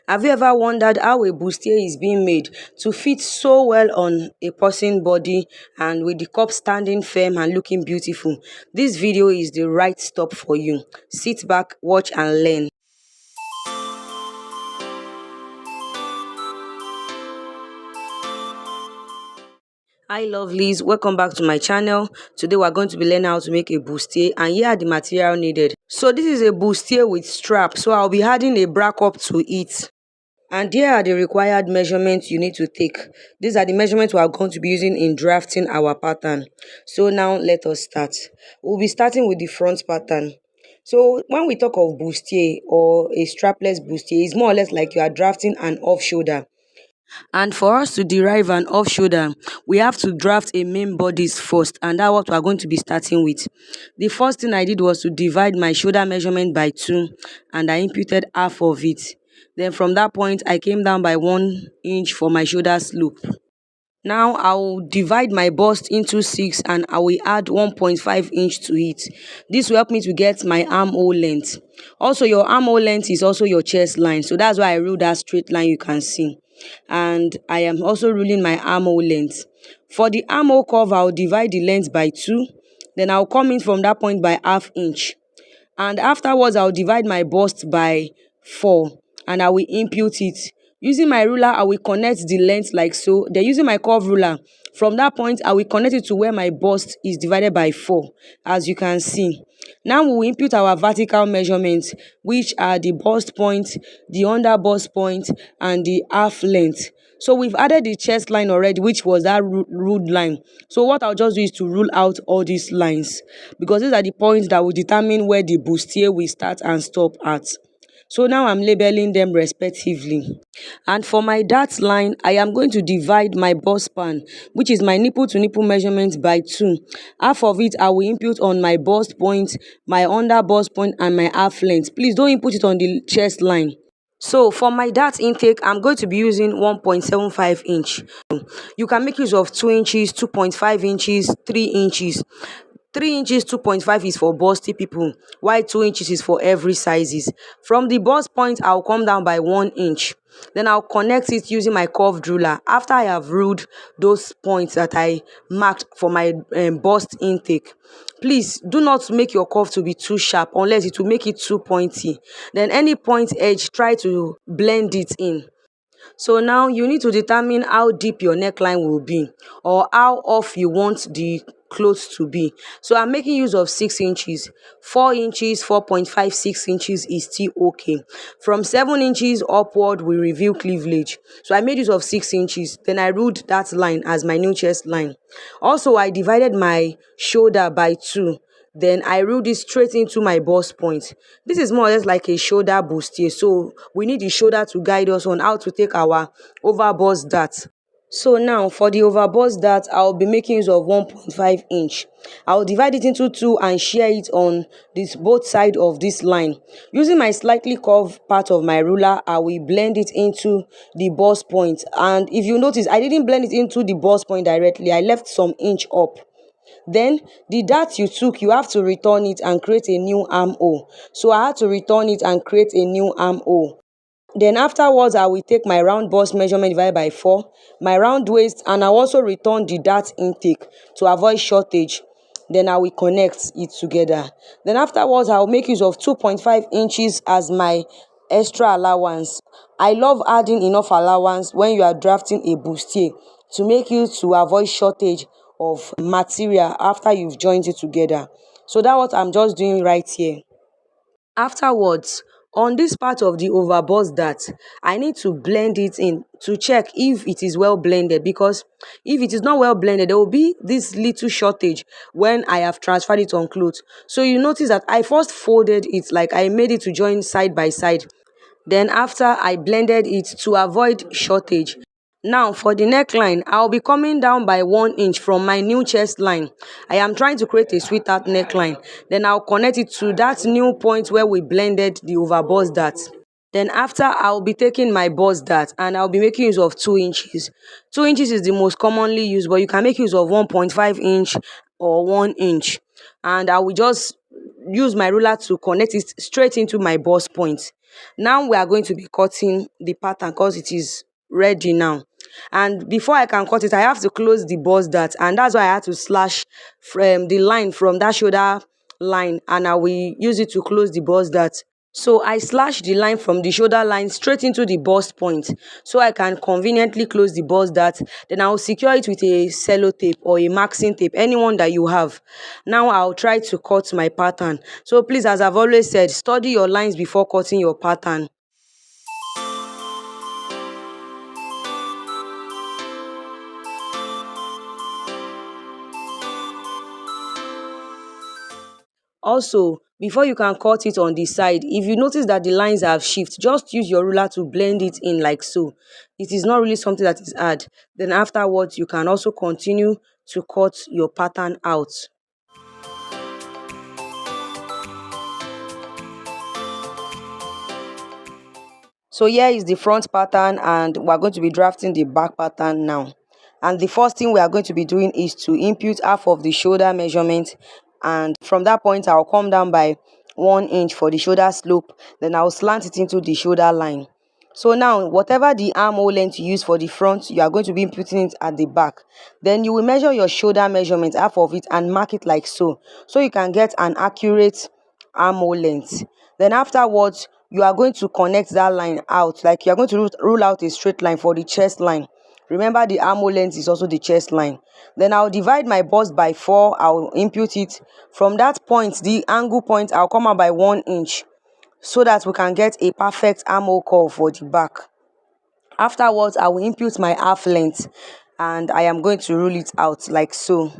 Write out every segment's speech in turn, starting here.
Have you ever wondered how a bustier is being made to fit so well on a person's body and with the cup standing firm and looking beautiful? This video is the right stop for you. Sit back, watch and learn. Hi lovelies, welcome back to my channel. Today we're going to be learning how to make a bustier, and here are the material needed. So this is a bustier with strap, so I'll be adding a bra cup to it. And here are the required measurements you need to take. These are the measurements we are going to be using in drafting our pattern. So now let us start. We'll be starting with the front pattern. So when we talk of bustier or a strapless bustier, it's more or less like you are drafting an off shoulder. And for us to derive an off shoulder, we have to draft a main bodice first, and that's what we are going to be starting with. The first thing I did was to divide my shoulder measurement by 2, and I imputed half of it. Then from that point, I came down by 1 inch for my shoulder slope. Now I will divide my bust into 6 and I will add 1.5 inch to it. This will help me to get my armhole length. Also, your armhole length is also your chest line. So that's why I ruled that straight line you can see. And I am also ruling my armhole length. For the armhole curve, I will divide the length by 2. Then I will come in from that point by ½ inch. And afterwards, I will divide my bust by 4 and I will impute it. Using my ruler, I will connect the length like so. Then using my curve ruler, from that point, I will connect it to where my bust is divided by 4, as you can see. Now we will impute our vertical measurements, which are the bust point, the under bust point, and the half length. So we've added the chest line already, which was that ruled line. So what I'll just do is to rule out all these lines, because these are the points that will determine where the bustier will start and stop at. So now I'm labeling them respectively. And for my dart line, I am going to divide my bust span, which is my nipple to nipple measurement, by 2. Half of it I will input on my bust point, my under bust point, and my half length. Please don't input it on the chest line. So for my dart intake, I'm going to be using 1.75 inch. You can make use of 2 inches, 2.5 inches, 3 inches. 3 inches, 2.5 is for busty people, while 2 inches is for every sizes. From the bust point, I'll come down by 1 inch. Then I'll connect it using my curved ruler. After I have ruled those points that I marked for my bust intake, please do not make your curve to be too sharp unless it will make it too pointy. Then any point edge, try to blend it in. So now you need to determine how deep your neckline will be, or how off you want the clothes to be. So I'm making use of 6 inches. 4 inches, 4.5, 6 inches is still okay. From 7 inches upward, we reveal cleavage. So I made use of 6 inches. Then I ruled that line as my new chest line. Also, I divided my shoulder by 2. Then I ruled it straight into my bust point. This is more or less like a shoulder bustier, so we need the shoulder to guide us on how to take our over bust dart. So now for the over bust dart, I'll be making use of 1.5 inch. I'll divide it into 2 and share it on this both side of this line. Using my slightly curved part of my ruler, I will blend it into the bust point. And if you notice, I didn't blend it into the bust point directly. I left some inch up. Then the dart you took, you have to return it and create a new armhole. So I had to return it and create a new armhole. Then afterwards, I will take my round bust measurement divided by 4, my round waist, and I also return the dart intake to avoid shortage. Then I will connect it together. Then afterwards, I will make use of 2.5 inches as my extra allowance. I love adding enough allowance when you are drafting a bustier to make you to avoid shortage of material after you've joined it together. So that's what I'm just doing right here. Afterwards, on this part of the overbust dart, I need to blend it in to check if it is well blended, because if it is not well blended, there will be this little shortage when I have transferred it on clothes. So you notice that I first folded it, like I made it to join side by side. Then after, I blended it to avoid shortage. Now for the neckline, I'll be coming down by 1 inch from my new chest line. I am trying to create a sweetheart neckline. Then I'll connect it to that new point where we blended the overbust dart. Then after, I'll be taking my bust dart and I'll be making use of 2 inches. 2 inches is the most commonly used, but you can make use of 1.5 inch or 1 inch. And I will just use my ruler to connect it straight into my bust point. Now we are going to be cutting the pattern because it is ready now. And before I can cut it, I have to close the bust dart, and that's why I had to slash from the line from that shoulder line, and I will use it to close the bust dart. So I slash the line from the shoulder line straight into the bust point so I can conveniently close the bust dart. Then I'll secure it with a sellotape or a maxing tape, anyone that you have. Now I'll try to cut my pattern. So please, as I've always said, study your lines before cutting your pattern. Also, before you can cut it on the side, if you notice that the lines have shifted, just use your ruler to blend it in like so. It is not really something that is hard. Then afterwards, you can also continue to cut your pattern out. So here is the front pattern, and we're going to be drafting the back pattern now. And the first thing we are going to be doing is to impute half of the shoulder measurement, and from that point I'll come down by 1 inch for the shoulder slope. Then I'll slant it into the shoulder line. So now whatever the armhole length you use for the front, you are going to be imputing it at the back. Then you will measure your shoulder measurement, half of it, and mark it like so, so you can get an accurate armhole length. Then afterwards, you are going to connect that line out, like you are going to rule out a straight line for the chest line. Remember, the armhole length is also the chest line. Then I'll divide my bust by 4. I'll impute it. From that point, the angle point, I'll come out by 1 inch so that we can get a perfect armhole curve for the back. Afterwards, I will impute my half length, and I am going to rule it out like so.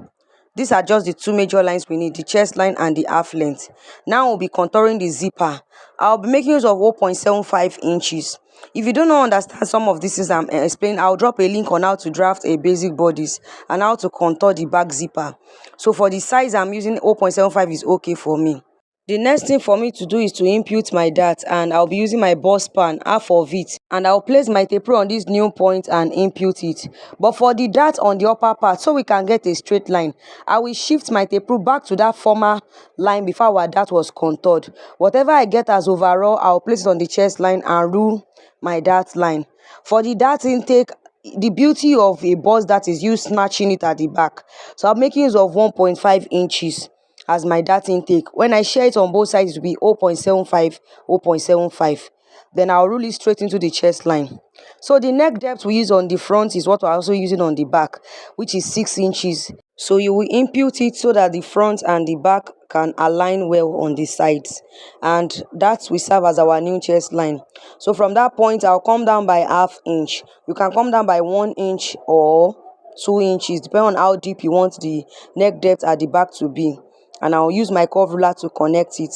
These are just the two major lines we need, the chest line and the half length. Now we'll be contouring the zipper. I'll be making use of 0.75 inches. If you don't understand some of these things I'm explaining, I'll drop a link on how to draft a basic bodice and how to contour the back zipper. So for the size I'm using, 0.75 is okay for me. The next thing for me to do is to impute my dart, and I'll be using my bust pan, half of it, and I'll place my taper on this new point and impute it. But for the dart on the upper part, so we can get a straight line, I will shift my taper back to that former line before our dart was contoured. Whatever I get as overall, I'll place it on the chest line and rule my dart line. For the dart intake, the beauty of a bust dart is you snatching it at the back. So I'm making use of 1.5 inches as my dart intake. When I share it on both sides, it will be 0.75, 0.75. Then I'll rule it straight into the chest line. So the neck depth we use on the front is what we're also using on the back, which is 6 inches. So you will impute it so that the front and the back can align well on the sides, and that will serve as our new chest line. So from that point, I'll come down by ½ inch. You can come down by 1 inch or 2 inches, depending on how deep you want the neck depth at the back to be. And I'll use my curve ruler to connect it.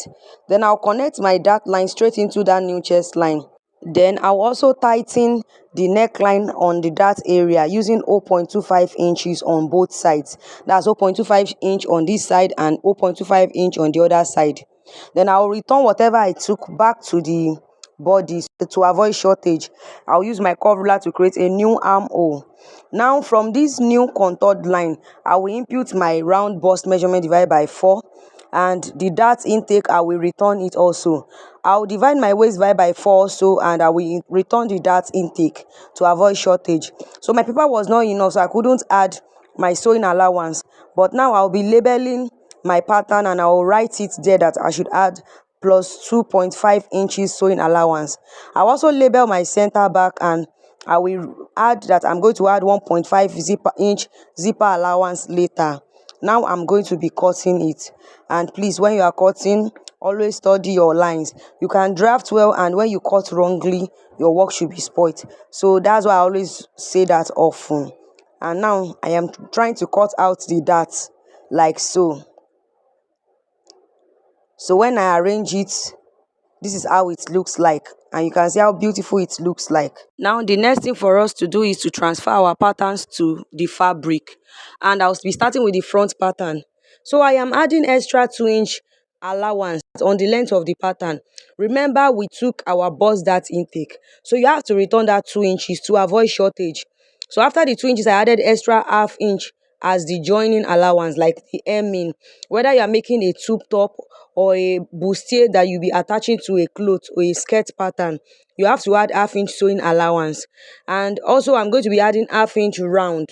Then I'll connect my dart line straight into that new chest line. Then I'll also tighten the neckline on the dart area using 0.25 inches on both sides. That's 0.25 inch on this side and 0.25 inch on the other side. Then I'll return whatever I took back to the body to avoid shortage. I'll use my curve ruler to create a new armhole. Now from this new contoured line, I will impute my round bust measurement divided by 4, and the dart intake I will return it also. I'll divide my waist divided by 4 also, and I will return the dart intake to avoid shortage. So my paper was not enough, so I couldn't add my sewing allowance, but now I'll be labeling my pattern and I'll write it there that I should add plus 2.5 inches sewing allowance. I'll also label my center back, and I will add that I'm going to add 1.5 inch zipper allowance later. Now I'm going to be cutting it, and please, when you are cutting, always study your lines. You can draft well, and when you cut wrongly, your work should be spoiled. So that's why I always say that often. And now I am trying to cut out the dart like so. So when I arrange it, this is how it looks like, and you can see how beautiful it looks like. Now the next thing for us to do is to transfer our patterns to the fabric, and I'll be starting with the front pattern. So I am adding extra 2-inch allowance on the length of the pattern. Remember, we took our bust dart intake, so you have to return that 2 inches to avoid shortage. So after the 2 inches, I added extra ½ inch as the joining allowance, like the hemming. Whether you are making a tube top or a bustier that you be attaching to a cloth or a skirt pattern, you have to add half-inch sewing allowance. And also I'm going to be adding half-inch round.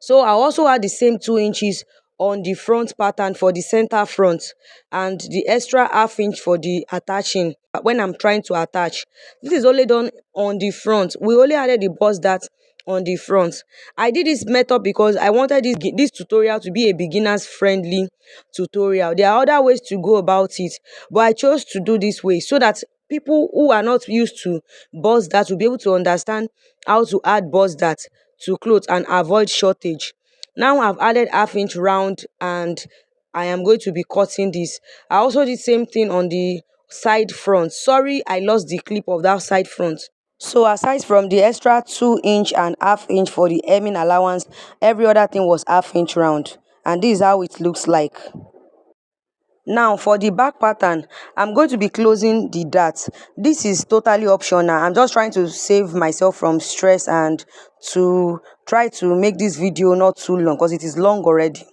So I'll also add the same 2 inches on the front pattern for the center front, and the extra half-inch for the attaching when I'm trying to attach. This is only done on the front. We only added the bust dart on the front. I did this method because I wanted this tutorial to be a beginners friendly tutorial. There are other ways to go about it, but I chose to do this way so that people who are not used to bust dart will be able to understand how to add bust dart to clothes and avoid shortage. Now I've added half-inch round, and I am going to be cutting this. I also did same thing on the side front. Sorry, I lost the clip of that side front. So aside from the extra 2 inch and half-inch for the hemming allowance, every other thing was half-inch round, and this is how it looks like. Now for the back pattern, I'm going to be closing the dart. This is totally optional. I'm just trying to save myself from stress and to try to make this video not too long because it is long already.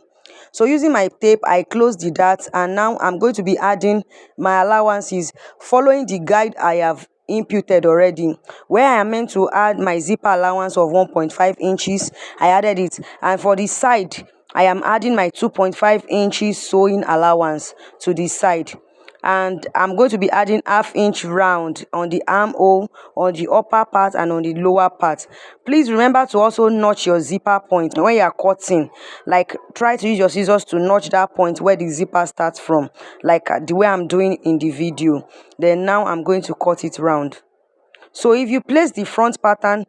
So using my tape, I close the dart, and now I'm going to be adding my allowances following the guide I have imputed already. Where I am meant to add my zipper allowance of 1.5 inches, I added it. And for the side, I am adding my 2.5 inches sewing allowance to the side. And I'm going to be adding half-inch round on the armhole, on the upper part and on the lower part. Please remember to also notch your zipper point when you are cutting. Like, try to use your scissors to notch that point where the zipper starts from, like the way I'm doing in the video. Then now I'm going to cut it round. So if you place the front pattern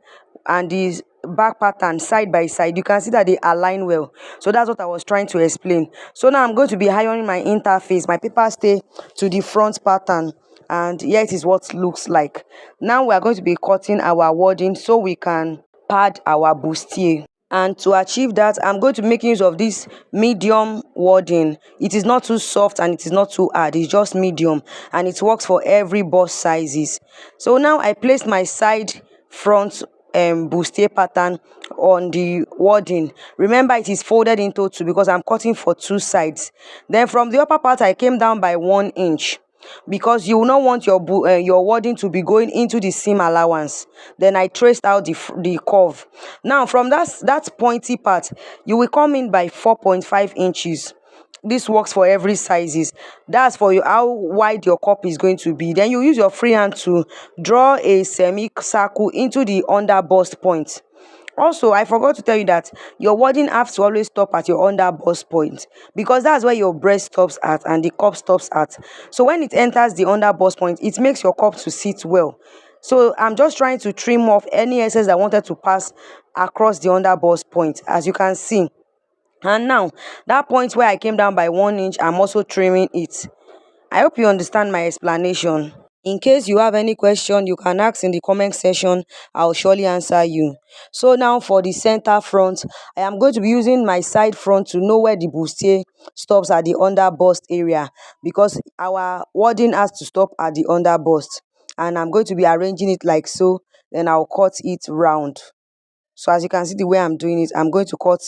and the back pattern side by side, you can see that they align well. So that's what I was trying to explain. So now I'm going to be ironing my interface. My paper stay to the front pattern, and here it is what it looks like. Now we are going to be cutting our wording so we can pad our bustier. And to achieve that, I'm going to make use of this medium wording. It is not too soft and it is not too hard. It's just medium, and it works for every bust sizes. So now I placed my side front bustier pattern on the wording. Remember, it is folded into two because I'm cutting for two sides. Then from the upper part, I came down by 1 inch, because you will not want your wording to be going into the seam allowance. Then I traced out the curve. Now from that pointy part, you will come in by 4.5 inches. This works for every sizes. That's for you how wide your cup is going to be. Then you use your free hand to draw a semicircle into the under bust point. Also, I forgot to tell you that your wording has to always stop at your under bust point, because that's where your breast stops at and the cup stops at. So when it enters the under bust point, it makes your cup to sit well. So I'm just trying to trim off any excess that wanted to pass across the under bust point, as you can see. And now that point where I came down by 1 inch, I'm also trimming it. I hope you understand my explanation. In case you have any question, you can ask in the comment section. I'll surely answer you. So now for the center front, I am going to be using my side front to know where the bustier stops at the under bust area, because our wording has to stop at the under bust. And I'm going to be arranging it like so. Then I'll cut it round. So as you can see the way I'm doing it, I'm going to cut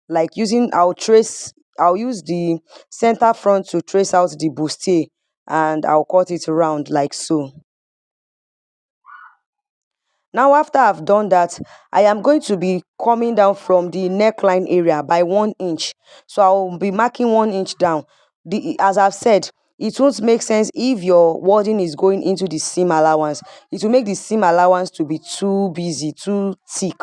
like I'll use the center front to trace out the bustier, and I'll cut it round like so. Now after I've done that, I am going to be coming down from the neckline area by 1 inch. So I'll be marking 1 inch down. As I've said, it won't make sense if your wording is going into the seam allowance. It will make the seam allowance to be too busy, too thick.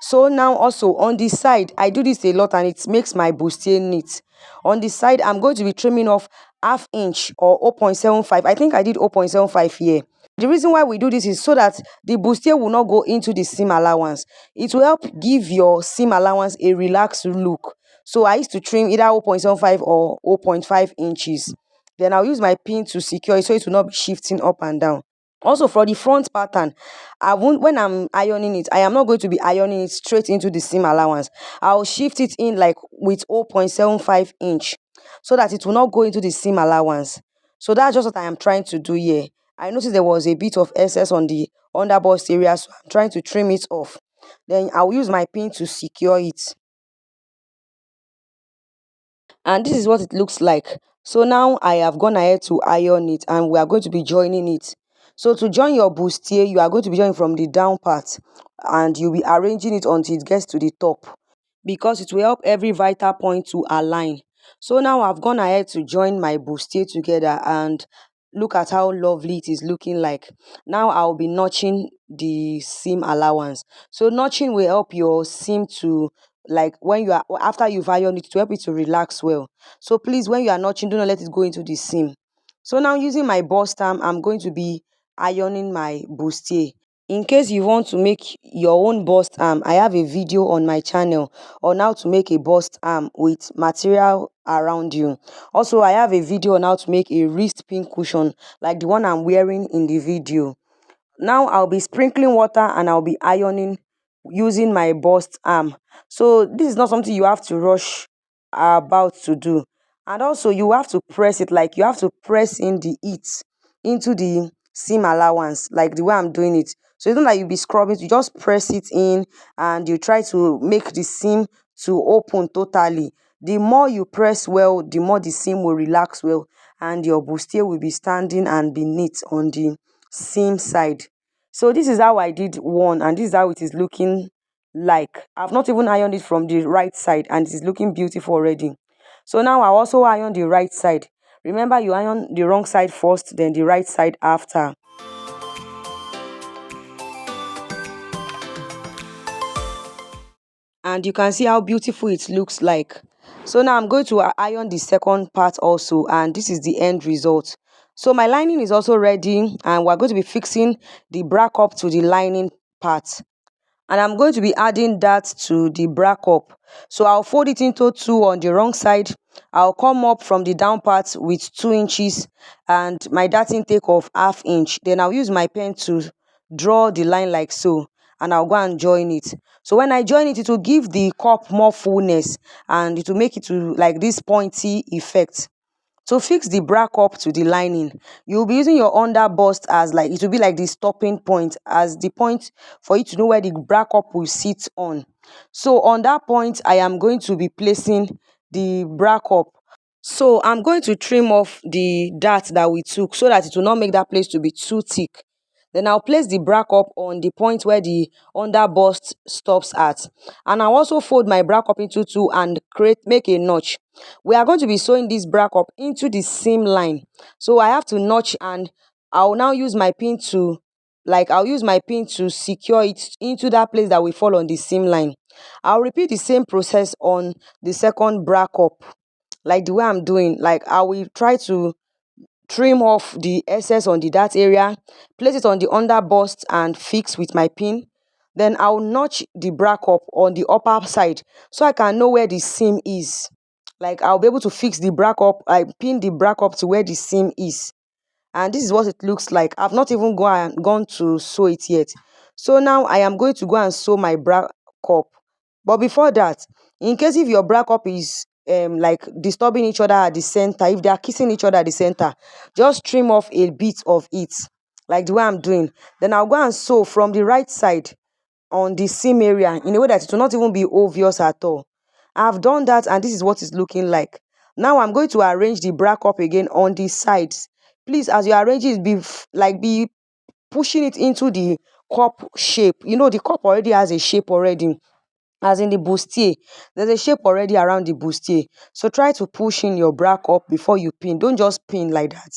So now also on the side, I do this a lot and it makes my bustier neat. On the side, I'm going to be trimming off half inch or 0.75. I think I did 0.75 here. The reason why we do this is so that the bustier will not go into the seam allowance. It will help give your seam allowance a relaxed look. So I used to trim either 0.75 or 0.5 inches. Then I'll use my pin to secure it so it will not be shifting up and down. Also for the front pattern, when I'm ironing it, I am not going to be ironing it straight into the seam allowance. I'll shift it in like with 0.75 inch so that it will not go into the seam allowance. So that's just what I am trying to do here. I noticed there was a bit of excess on the underbust area, so I'm trying to trim it off. Then I'll use my pin to secure it. and this is what it looks like. So now I have gone ahead to iron it, and we are going to be joining it. So to join your bustier, you are going to be joining from the down part, and you'll be arranging it until it gets to the top, because it will help every vital point to align. So now I've gone ahead to join my bustier together, and look at how lovely it is looking like. Now I'll be notching the seam allowance. So notching will help your seam to, like, when you are after you've ironed it, to help it to relax well. So please, when you are notching, do not let it go into the seam. So now, using my bust arm, I'm going to be ironing my bustier. In case you want to make your own bust arm, I have a video on my channel on how to make a bust arm with material around you. Also, I have a video on how to make a wrist pin cushion like the one I'm wearing in the video. Now I'll be sprinkling water and I'll be ironing using my bust arm. So this is not something you have to rush about to do. And also, you have to press it, like you have to press in the heat into the seam allowance, like the way I'm doing it. So it's not like you be scrubbing, you just press it in and you try to make the seam to open totally. The more you press well, the more the seam will relax well, and your bustier will be standing and be neat on the seam side. So this is how I did one, and this is how it is looking like. I've not even ironed it from the right side, and it is looking beautiful already. So now I also iron the right side. Remember, you iron the wrong side first, then the right side after. And you can see how beautiful it looks like. So now I'm going to iron the second part also, and this is the end result. So my lining is also ready, and we're going to be fixing the brack up to the lining part, and I'm going to be adding that to the brack up. So I'll fold it into two on the wrong side. I'll come up from the down part with 2 inches and my dart intake of ½ inch. Then I'll use my pen to draw the line like so, and I'll go and join it. So when I join it, it will give the cup more fullness, and it will make it to like this pointy effect. To fix the brack up to the lining, you'll be using your under bust as, like, it will be like the stopping point, as the point for you to know where the brack up will sit on. So on that point, I am going to be placing the brack up. So I'm going to trim off the dart that we took so that it will not make that place to be too thick. Then I'll place the brack up on the point where the under bust stops at. And I'll also fold my brack up into two and make a notch. We are going to be sewing this brack up into the seam line. So I have to notch, and I'll now use my pin to, I'll use my pin to secure it into that place that will fall on the seam line. I'll repeat the same process on the second brack up, like the way I'm doing. Like, I will try to trim off the excess on the dart area, place it on the under bust and fix with my pin. Then I'll notch the brack up on the upper side so I can know where the seam is. Like, I'll be able to fix the brack up, I pin the brack up to where the seam is. And this is what it looks like. I've not even gone to sew it yet. So now I am going to go and sew my brack up. But before that, in case if your brack up is like disturbing each other at the center, if they are kissing each other at the center, just trim off a bit of it, like the way I'm doing. Then I'll go and sew from the right side on the seam area in a way that it will not even be obvious at all. I've done that, and this is what it's looking like. Now I'm going to arrange the brack up again on the sides. Please, as you arrange it, be pushing it into the cup shape. You know, the cup already has a shape already, as in the bustier. There's a shape already around the bustier. So try to push in your brack up before you pin. Don't just pin like that.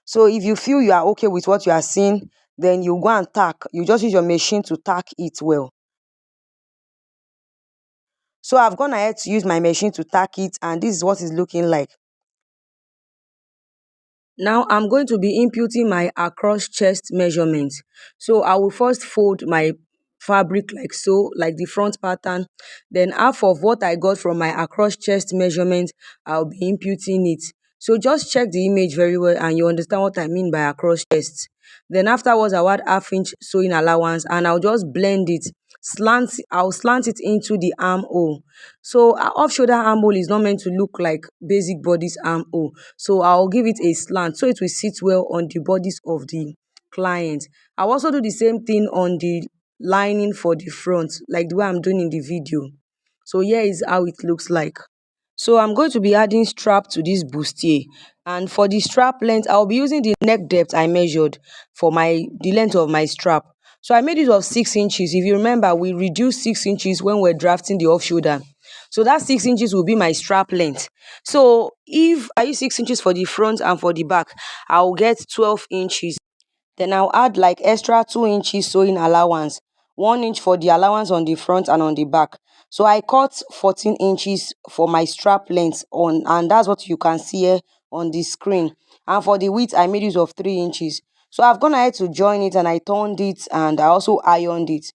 So if you feel you are okay with what you are seeing, then you go and tack. You just use your machine to tack it well. So I've gone ahead to use my machine to tack it, and this is what it's looking like. Now I'm going to be imputing my across chest measurement. So I will first fold my fabric like so, like the front pattern. Then half of what I got from my across chest measurement, I'll be imputing it. So just check the image very well and you understand what I mean by across chest. Then afterwards, I'll add ½ inch sewing allowance and I'll just blend it. I'll slant it into the armhole. So off shoulder armhole is not meant to look like basic bodice armhole. So I'll give it a slant so it will sit well on the bodice of the client. I'll also do the same thing on the lining for the front, like the way I'm doing in the video. So here is how it looks like. So I'm going to be adding strap to this bustier. And for the strap length, I'll be using the neck depth I measured for the length of my strap. So I made it of 6 inches. If you remember, we reduced 6 inches when we're drafting the off shoulder. So that 6 inches will be my strap length. So if I use 6 inches for the front and for the back, I'll get 12 inches. Then I'll add like extra 2 inches sewing allowance, 1 inch for the allowance on the front and on the back. So I cut 14 inches for my strap length on, and that's what you can see here on the screen. And for the width, I made use of 3 inches. So I've gone ahead to join it and I turned it and I also ironed it.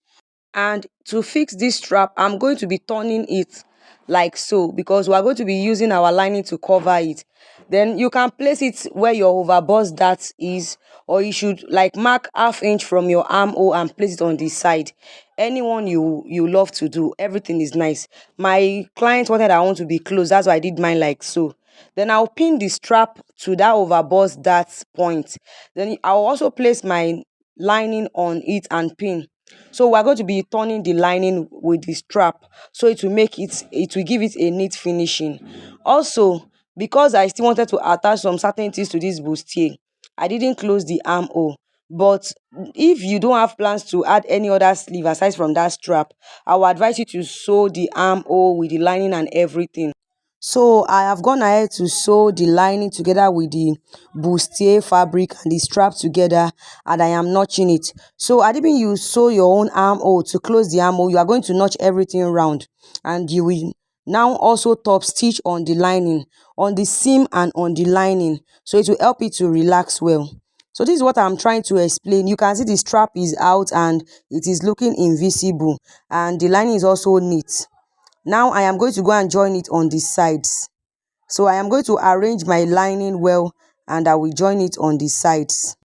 And to fix this strap, I'm going to be turning it like so because we are going to be using our lining to cover it. Then you can place it where your overbust dart is, or you should like mark ½ inch from your armhole and place it on the side. Anyone you love to do, everything is nice. My client wanted I want to be close, that's why I did mine like so. Then I'll pin the strap to that overbust dart point. Then I'll also place my lining on it and pin. So we're going to be turning the lining with the strap so it will give it a neat finishing. Also, because I still wanted to attach some certain things to this bustier, I didn't close the armhole. But if you don't have plans to add any other sleeve aside from that strap, I will advise you to sew the armhole with the lining and everything. So I have gone ahead to sew the lining together with the bustier fabric and the strap together, and I am notching it. So Adibin, you sew your own armhole to close the armhole. You are going to notch everything round, and you will now also top stitch on the lining, on the seam and on the lining, so it will help it to relax well. So this is what I'm trying to explain. You can see the strap is out and it is looking invisible, and the lining is also neat. Now I am going to go and join it on the sides. So I am going to arrange my lining well and I will join it on the sides.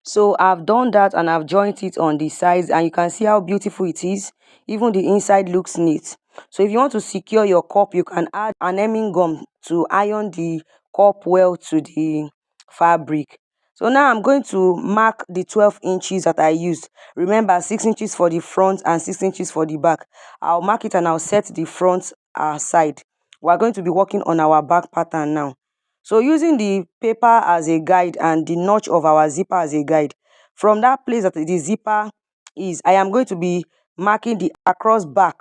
So I've done that and I've joined it on the sides, and you can see how beautiful it is. Even the inside looks neat. So if you want to secure your cup, you can add an hemming gum to iron the cup well to the fabric. So now I'm going to mark the 12 inches that I used. Remember, 6 inches for the front and 6 inches for the back. I'll mark it and I'll set the front side. We're going to be working on our back pattern now. So using the paper as a guide and the notch of our zipper as a guide, from that place that the zipper is, I am going to be marking the across back.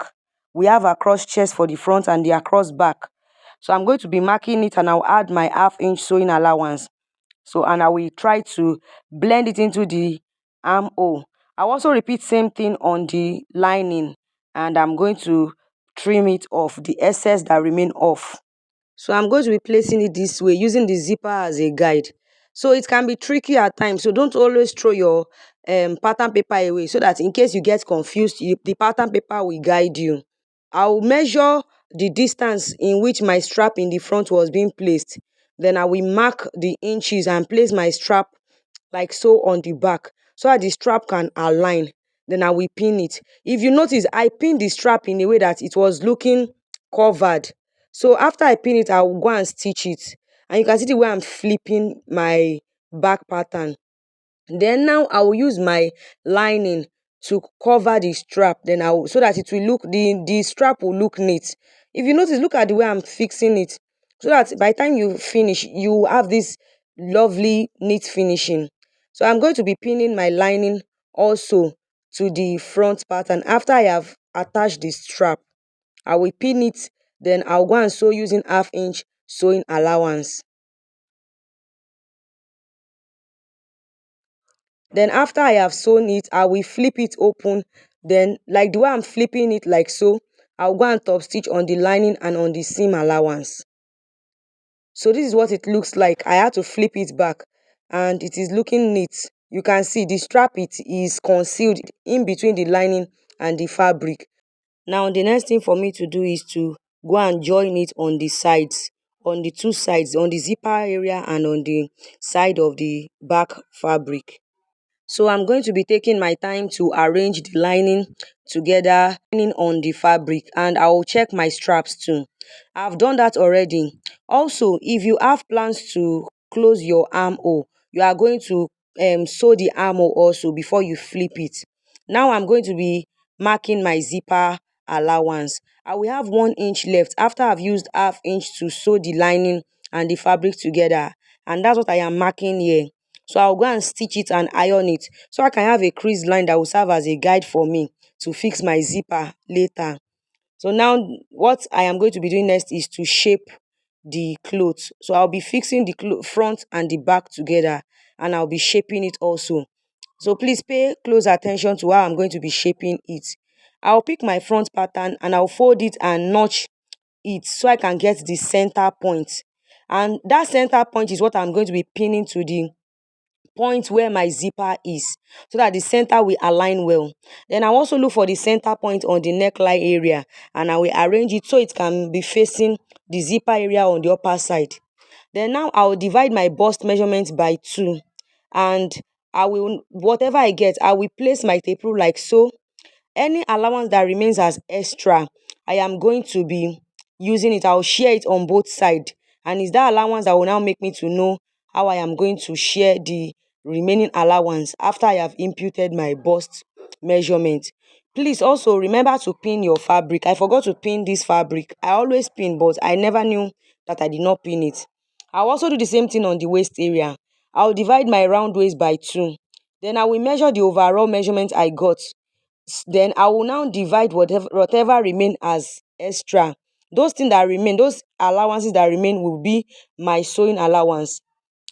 We have across chest for the front and the across back. So I'm going to be marking it and I'll add my ½ inch sewing allowance. So, and I will try to blend it into the armhole. I'll also repeat same thing on the lining, and I'm going to trim it off, the excess that remain off. So I'm going to be placing it this way using the zipper as a guide. So it can be tricky at times. So don't always throw your pattern paper away, so that in case you get confused, the pattern paper will guide you. I'll measure the distance in which my strap in the front was being placed. Then I will mark the inches and place my strap like so on the back so that the strap can align. Then I will pin it. If you notice, I pinned the strap in a way that it was looking covered. So after I pin it, I will go and stitch it. And you can see the way I'm flipping my back pattern. Then now I will use my lining to cover the strap. Then so that it will look, the strap will look neat. If you notice, look at the way I'm fixing it, so that by the time you finish, you have this lovely neat finishing. So I'm going to be pinning my lining also to the front part, and after I have attached the strap, I will pin it. Then I'll go and sew using ½ inch sewing allowance. Then after I have sewn it, I will flip it open. Then like the way I'm flipping it like so, I'll go and top stitch on the lining and on the seam allowance. So this is what it looks like. I had to flip it back and it is looking neat. You can see the strap, it is concealed in between the lining and the fabric. Now the next thing for me to do is to go and join it on the sides, on the two sides, on the zipper area and on the side of the back fabric. So I'm going to be taking my time to arrange the lining together on the fabric, and I will check my straps too. I've done that already. Also, if you have plans to close your armhole, you are going to sew the armhole also before you flip it. Now I'm going to be marking my zipper allowance. I will have 1 inch left after I've used half inch to sew the lining and the fabric together, and that's what I am marking here. So I'll go and stitch it and iron it so I can have a crease line that will serve as a guide for me to fix my zipper later. So now what I am going to be doing next is to shape the clothes. So I'll be fixing the front and the back together, and I'll be shaping it also. So please pay close attention to how I'm going to be shaping it. I'll pick my front pattern and I'll fold it and notch it so I can get the center point. And that center point is what I'm going to be pinning to the point where my zipper is, so that the center will align well. Then I also look for the center point on the neckline area, and I will arrange it so it can be facing the zipper area on the upper side. Then now I will divide my bust measurement by 2, and I will, whatever I get, I will place my tape rule like so. Any allowance that remains as extra, I am going to be using it. I'll share it on both sides, and it's that allowance that will now make me to know how I am going to share the remaining allowance after I have imputed my bust measurement. Please also remember to pin your fabric. I forgot to pin this fabric. I always pin, but I never knew that I did not pin it. I'll also do the same thing on the waist area. I'll divide my round waist by 2. Then I will measure the overall measurement I got. Then I will now divide whatever remain as extra. Those things that remain, those allowances that remain, will be my sewing allowance.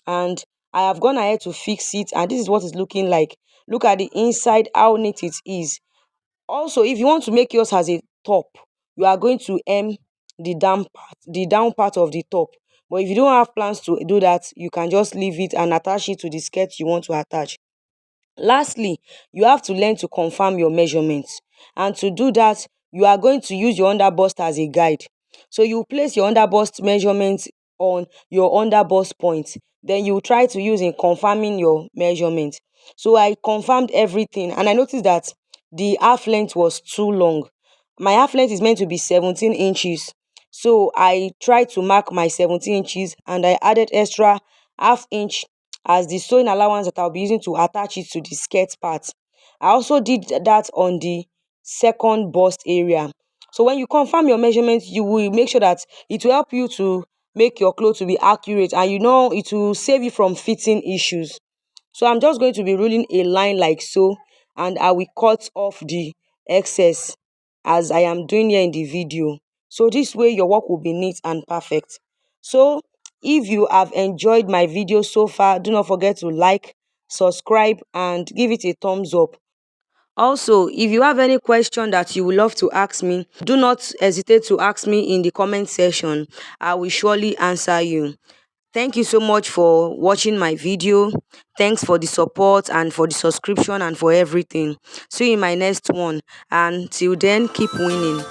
And I have gone ahead to fix it, and this is what it's looking like. Look at the inside, how neat it is. Also, if you want to make yours as a top, you are going to hem the down part of the top. But if you don't have plans to do that, you can just leave it and attach it to the skirt you want to attach. Lastly, you have to learn to confirm your measurements. And to do that, you are going to use your underbust as a guide. So you place your underbust measurements on your underbust point. Then you try to use in confirming your measurement. So I confirmed everything, and I noticed that the half length was too long. My half length is meant to be 17 inches. So I tried to mark my 17 inches, and I added extra half inch as the sewing allowance that I'll be using to attach it to the skirt part. I also did that on the second bust area. So when you confirm your measurements, you will make sure that it will help you to make your clothes to be accurate, and you know it will save you from fitting issues. So I'm just going to be ruling a line like so, and I will cut off the excess as I am doing here in the video. So this way your work will be neat and perfect. So if you have enjoyed my video so far, do not forget to like, subscribe, and give it a thumbs up. Also, if you have any question that you would love to ask me, do not hesitate to ask me in the comment section. I will surely answer you. Thank you so much for watching my video. Thanks for the support and for the subscription and for everything. See you in my next one. And till then, keep winning.